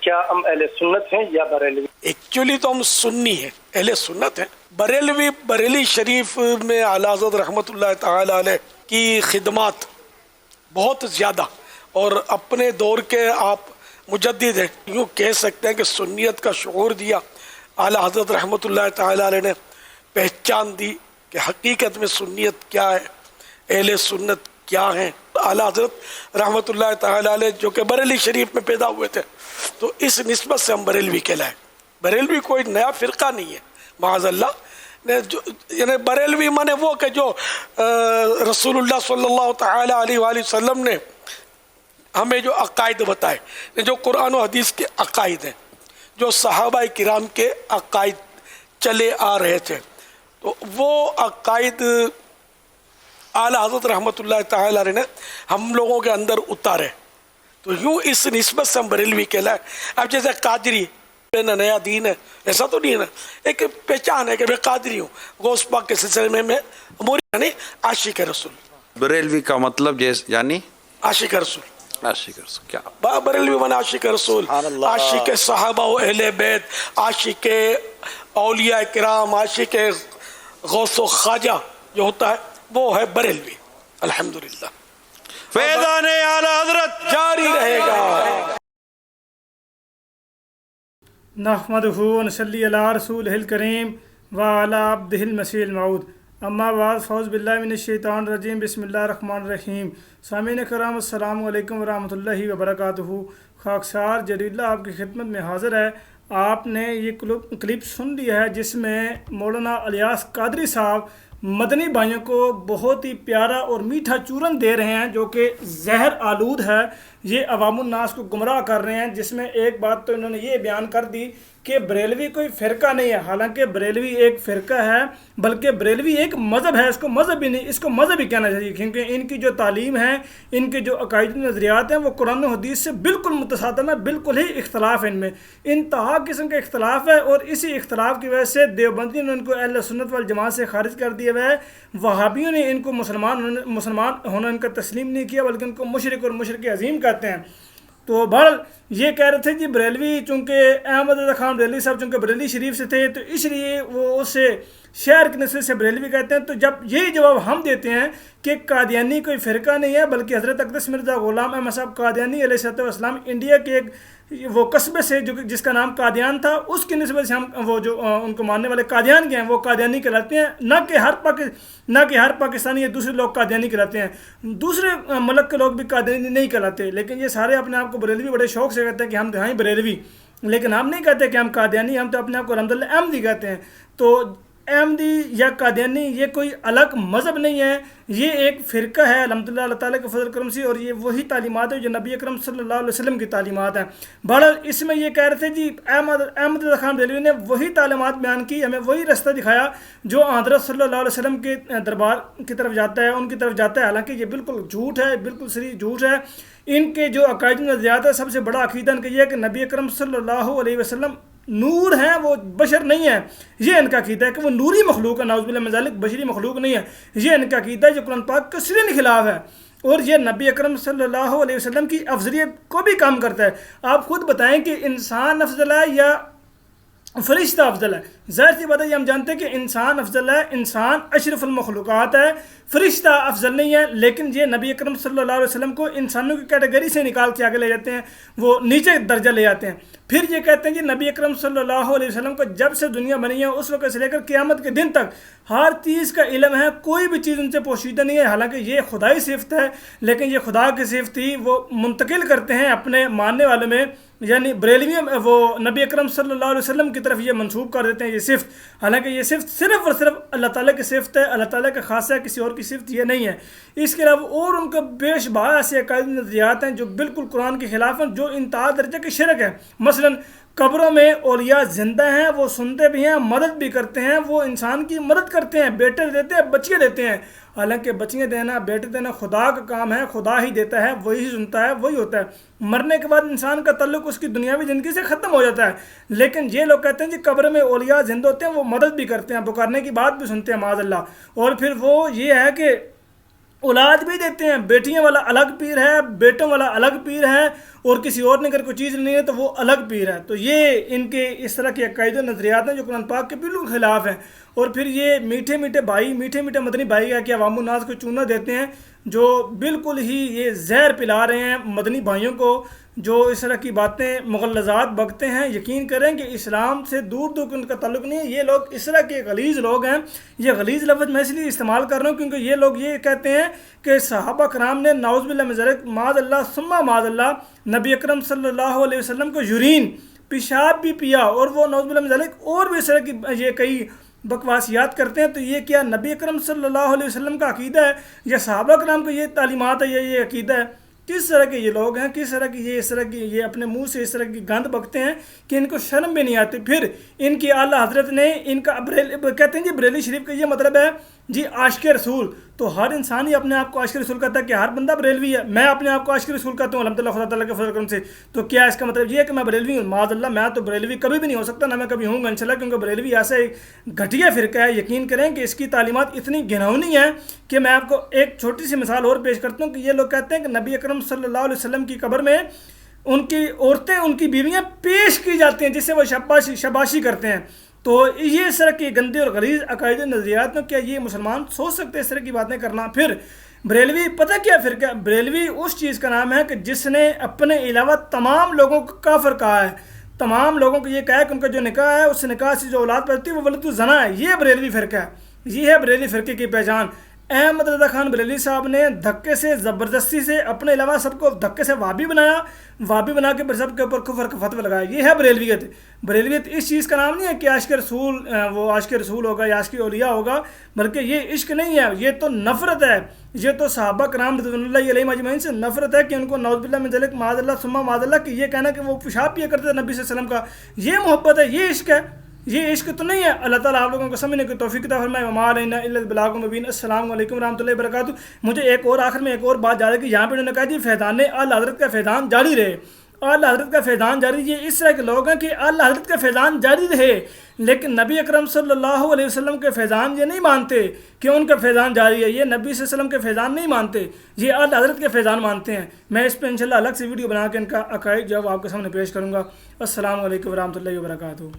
کیا ہم اہل سنت ہیں یا بریلوی؟ ایکچولی تو ہم سنی ہیں، اہل سنت ہیں۔ بریلی شریف میں اعلیٰ حضرت رحمۃ اللہ تعالی علیہ کی خدمات بہت زیادہ، اور اپنے دور کے آپ مجدد ہیں، یوں کہہ سکتے ہیں کہ سنیت کا شعور دیا اعلیٰ حضرت رحمۃ اللہ تعالی علیہ نے، پہچان دی کہ حقیقت میں سنیت کیا ہے، اہل سنت کیا ہیں۔ اعلیٰ حضرت رحمۃ اللہ تعالی علیہ جو کہ بریلی شریف میں پیدا ہوئے تھے، تو اس نسبت سے ہم بریلوی کہلائے۔ بریلوی کوئی نیا فرقہ نہیں ہے، معاذ اللہ، یعنی بریلوی مانے وہ کہ جو رسول اللہ صلی اللہ تعالی علیہ وآلہ وسلم نے ہمیں جو عقائد بتائے، جو قرآن و حدیث کے عقائد ہیں، جو صحابہ کرام کے عقائد چلے آ رہے تھے، تو وہ عقائد اعلیٰ حضرت رحمۃ اللہ تعالی علیہ نے ہم لوگوں کے اندر اتارے، تو یوں اس نسبت سے ہم بریلوی کہلائے۔ اب جیسے قادری نیا دین ہے، ایسا تو نہیں ہے نا، ایک پہچان ہے کہ میں قادری ہوں، غوث پاک کے سلسلے میں یعنی عاشق رسول۔ بریلوی کا مطلب یعنی عاشق رسول، عاشق رسول، کیا بریلوی من عاشق رسول، عاشق صحابہ و اہل بیت، عاشق اولیاء کرام، عاشق غوث و خواجہ جو ہوتا ہے وہ ہے بریلوی۔ الحمدللہ فیضان اعلی حضرت جاری رہے گا۔ نحمدہ ونصلی علی رسولہ الکریم وعلی عبدہ المسیح الموعود، اما بعد، فاعوذ باللہ من الشیطان الرجیم، بسم اللہ الرحمن الرحیم۔ سامعین کرام، السلام علیکم ورحمۃ اللہ وبرکاتہ۔ خاکسار جلیل اللہ آپ کی خدمت میں حاضر ہے۔ آپ نے یہ کلپ سن لیا ہے جس میں مولانا الیاس قادری صاحب مدنی بھائیوں کو بہت ہی پیارا اور میٹھا چورن دے رہے ہیں جو کہ زہر آلود ہے، یہ عوام الناس کو گمراہ کر رہے ہیں، جس میں ایک بات تو انہوں نے یہ بیان کر دی کہ بریلوی کوئی فرقہ نہیں ہے، حالانکہ بریلوی ایک فرقہ ہے، بلکہ بریلوی ایک مذہب ہے، اس کو مذہب ہی نہیں، اس کو مذہب ہی کہنا چاہیے، کیونکہ ان کی جو تعلیم ہے، ان کے جو عقائد نظریات ہیں وہ قرآن و حدیث سے بالکل متصادم ہے، بالکل ہی اختلاف ہے، ان میں انتہا قسم کا اختلاف ہے، اور اسی اختلاف کی وجہ سے دیوبندیوں نے ان کو اہل سنت والجماعت سے خارج کر دیا ہے، وہابیوں نے ان کو مسلمان ہونا ان کا تسلیم نہیں کیا، بلکہ ان کو مشرک اور مشرک عظیم کہتے ہیں۔ تو بہرحال یہ کہہ رہے تھے جی بریلوی، چونکہ احمد رضا خان بریلوی صاحب چونکہ بریلی شریف سے تھے تو اس لیے وہ اسے شہر کی نسبت سے بریلوی کہتے ہیں، تو جب یہی جواب ہم دیتے ہیں کہ قادیانی کوئی فرقہ نہیں ہے، بلکہ حضرت اقدس مرزا غلام احمد صاحب قادیانی علیہ السلام انڈیا کے ایک وہ قصبے سے جو جس کا نام قادیان تھا، اس کی نسبت سے ہم وہ جو ان کو ماننے والے قادیان کے ہیں وہ قادیانی کہلاتے ہیں، نہ کہ ہر پاکستانی یا دوسرے لوگ قادیانی کہلاتے ہیں، دوسرے ملک کے لوگ بھی قادیانی نہیں کہلاتے، لیکن یہ سارے اپنے آپ کو بریلوی بڑے شوق سے کہتے ہیں کہ ہم تو ہیں بریلوی، لیکن ہم نہیں کہتے کہ ہم قادیانی، ہم تو اپنے آپ کو الحمدللہ احمدی کہتے ہیں۔ تو احمدی یا قادیانی یہ کوئی الگ مذہب نہیں ہے، یہ ایک فرقہ ہے الحمدللہ اللہ تعالیٰ کے فضل کرم سے، اور یہ وہی تعلیمات ہے جو نبی اکرم صلی اللہ علیہ وسلم کی تعلیمات ہیں۔ بہرحال اس میں یہ کہہ رہے تھے جی احمد رضا خان بریلوی نے وہی تعلیمات بیان کی، ہمیں وہی رستہ دکھایا جو حضرت صلی اللہ علیہ وسلم کے دربار کی طرف جاتا ہے، ان کی طرف جاتا ہے، حالانکہ یہ بالکل جھوٹ ہے، بالکل صریح جھوٹ ہے۔ ان کے جو عقائد نظریات ہے، سب سے بڑا عقیدہ ان کا یہ ہے کہ نبی اکرم صلی اللہ علیہ وسلم نور ہیں، وہ بشر نہیں ہے، یہ ان کا عقیدہ ہے کہ وہ نوری مخلوق ہے، نعوذ باللہ من ذالک، بشری مخلوق نہیں ہے، یہ ان کا عقیدہ ہے جو قرآن پاک کے سرے خلاف ہے، اور یہ نبی اکرم صلی اللہ علیہ وسلم کی افضلیت کو بھی کم کرتا ہے۔ آپ خود بتائیں کہ انسان افضل ہے یا فرشتہ افضل ہے؟ ظاہر سی بات ہے، یہ ہم جانتے ہیں کہ انسان افضل ہے، انسان اشرف المخلوقات ہے، فرشتہ افضل نہیں ہے، لیکن یہ نبی اکرم صلی اللہ علیہ وسلم کو انسانوں کی کیٹیگری سے نکال کے آگے لے جاتے ہیں، وہ نیچے درجہ لے جاتے ہیں۔ پھر یہ کہتے ہیں کہ نبی اکرم صلی اللہ علیہ وسلم کو جب سے دنیا بنی ہے اس وقت سے لے کر قیامت کے دن تک ہر چیز کا علم ہے، کوئی بھی چیز ان سے پوشیدہ نہیں ہے، حالانکہ یہ خدائی صفت ہے، لیکن یہ خدا کی صفت ہی وہ منتقل کرتے ہیں اپنے ماننے والوں میں، یعنی بریلویوں میں وہ نبی اکرم صلی اللہ علیہ وسلم کی طرف یہ منسوب کر دیتے ہیں یہ صفت، حالانکہ یہ صفت صرف اور صرف اللہ تعالیٰ کی صفت ہے، اللہ تعالیٰ کا خاصہ ہے، کسی اور کی صفت یہ نہیں ہے۔ اس کے علاوہ اور ان کا بے شبہ ایسے عقائد نظریات ہیں جو بالکل قرآن کے خلاف ہیں، جو انتہا درجہ کی شرک ہے۔ مثلا قبروں میں اولیاء زندہ ہیں، وہ سنتے بھی ہیں، مدد بھی کرتے ہیں، وہ انسان کی مدد کرتے ہیں، بیٹے دیتے ہیں، بچیاں دیتے ہیں، حالانکہ بچیاں دینا، بیٹے دینا خدا کا کام ہے، خدا ہی دیتا ہے، وہی سنتا ہے، وہی ہوتا ہے۔ مرنے کے بعد انسان کا تعلق اس کی دنیاوی زندگی سے ختم ہو جاتا ہے، لیکن یہ لوگ کہتے ہیں جی قبر میں اولیاء زندہ ہوتے ہیں، وہ مدد بھی کرتے ہیں، پکارنے کی بات بھی سنتے ہیں معاذ اللہ، اور پھر وہ یہ ہے کہ اولاد بھی دیتے ہیں، بیٹیاں والا الگ پیر ہے، بیٹوں والا الگ پیر ہے، اور کسی اور نے اگر کوئی چیز نہیں ہے تو وہ الگ پیر ہے. تو یہ ان کے اس طرح کے عقائد و نظریات ہیں جو قرآن پاک کے بالکل خلاف ہیں. اور پھر یہ میٹھے میٹھے بھائی، میٹھے میٹھے مدنی بھائی ہے کہ عوام الناس کو چونا دیتے ہیں، جو بالکل ہی یہ زہر پلا رہے ہیں مدنی بھائیوں کو، جو اس طرح کی باتیں مغلظات بکتے ہیں. یقین کریں کہ اسلام سے دور دور ان کا تعلق نہیں ہے. یہ لوگ اس طرح کے غلیظ لوگ ہیں. یہ غلیظ لفظ میں اس لیے استعمال کر رہا ہوں کیونکہ یہ لوگ یہ کہتے ہیں کہ صحابہ کرام نے نعوذ باللہ من ذالک معاذ اللہ ثم معاذ اللہ نبی اکرم صلی اللہ علیہ وسلم کو یورین پیشاب بھی پیا، اور وہ نعوذ باللہ من ذالک اور بھی اس طرح کی یہ کئی بکواسیات کرتے ہیں. تو یہ کیا نبی اکرم صلی اللہ علیہ وسلم کا عقیدہ ہے یا صحابہ کرام کا یہ تعلیمات ہے یا یہ عقیدہ ہے؟ کس طرح کے یہ لوگ ہیں، کس طرح کی یہ اس طرح کی یہ اپنے منہ سے اس طرح کی گند بکتے ہیں کہ ان کو شرم بھی نہیں آتی. پھر ان کی اعلیٰ حضرت نے ان کا کہتے ہیں جی بریلی شریف کا یہ مطلب ہے جی عاشق رسول. تو ہر انسان ہی اپنے آپ کو عاشق رسول کہتا ہے کہ ہر بندہ بریلوی ہے. میں اپنے آپ کو عاشق رسول کہتا ہوں الحمدللہ خدا تعالیٰ کے فضل کرم سے. تو کیا اس کا مطلب یہ ہے کہ میں بریلوی ہوں؟ معاذ اللہ، میں تو بریلوی کبھی بھی نہیں ہو سکتا، نہ میں کبھی ہوں گا انشاءاللہ، کیونکہ بریلوی ایسا ایک گھٹیا فرقہ ہے. یقین کریں کہ اس کی تعلیمات اتنی گھناؤنی ہیں کہ میں آپ کو ایک چھوٹی سی مثال اور پیش کرتا ہوں کہ یہ لوگ کہتے ہیں کہ نبی اکرم صلی اللہ علیہ وسلم کی قبر میں ان کی عورتیں، ان کی بیویاں پیش کی جاتی ہیں جس سے وہ شباشی کرتے ہیں. تو یہ اس طرح کی گندے اور غلیظ عقائد نظریات میں کیا یہ مسلمان سوچ سکتے ہیں اس طرح کی باتیں کرنا؟ پھر بریلوی پتہ کیا فرقہ؟ بریلوی اس چیز کا نام ہے کہ جس نے اپنے علاوہ تمام لوگوں کو کافر کہا ہے، تمام لوگوں کو یہ کہا ہے کہ ان کا جو نکاح ہے اس نکاح سے جو اولاد پیدا ہوتی ہے وہ ولد الزنا ہے. یہ بریلوی فرقہ ہے، یہ ہے بریلوی فرقے کی پہچان. احمد رضا خان بریلوی صاحب نے دھکے سے، زبردستی سے اپنے علاوہ سب کو دھکے سے وہابی بنایا، وہابی بنا کے سب کے اوپر کفر کا فتوی لگایا. یہ ہے بریلویت. بریلویت اس چیز کا نام نہیں ہے کہ عاشق رسول وہ عاشق رسول ہوگا یا عاشق اولیاء ہوگا، بلکہ یہ عشق نہیں ہے، یہ تو نفرت ہے. یہ تو صحابہ کرام رضوان اللہ علیہم اجمعین سے نفرت ہے کہ ان کو نعوذ باللہ من ذالک معاذ اللہ ثم معاذ اللہ کہ یہ کہنا کہ وہ پیشاب پیا کرتے تھے نبی صلی اللہ علیہ وسلم کا، یہ محبت ہے، یہ عشق ہے. یہ عشق تو نہیں ہے. اللہ تعالیٰ آپ لوگوں کو سمجھنے کی توفیق عطا فرمائے. وما علینا الا البلاغ المبین. السلام علیکم ورحمۃ اللہ وبرکاتہ. مجھے ایک اور آخر میں ایک اور بات جا رہی ہے کہ یہاں پہ انہوں نے کہا جی فیضان اعلیٰ حضرت کا فیضان جاری رہے، اعلیٰ حضرت کا فیضان جاری. یہ اس طرح کے لوگ ہیں کہ اعلیٰ حضرت کا فیضان جاری رہے لیکن نبی اکرم صلی اللہ علیہ وسلم کے فیضان یہ نہیں مانتے کہ ان کا فیضان جاری ہے. یہ نبی صلی اللہ علیہ وسلم کے فیضان نہیں مانتے، یہ اعلیٰ حضرت کے فیضان مانتے ہیں. میں اس پہ انشاءاللہ الگ سے ویڈیو بنا کے ان کا عقائد جو آپ کے سامنے پیش کروں گا. السلام علیکم ورحمۃ اللہ وبرکاتہ.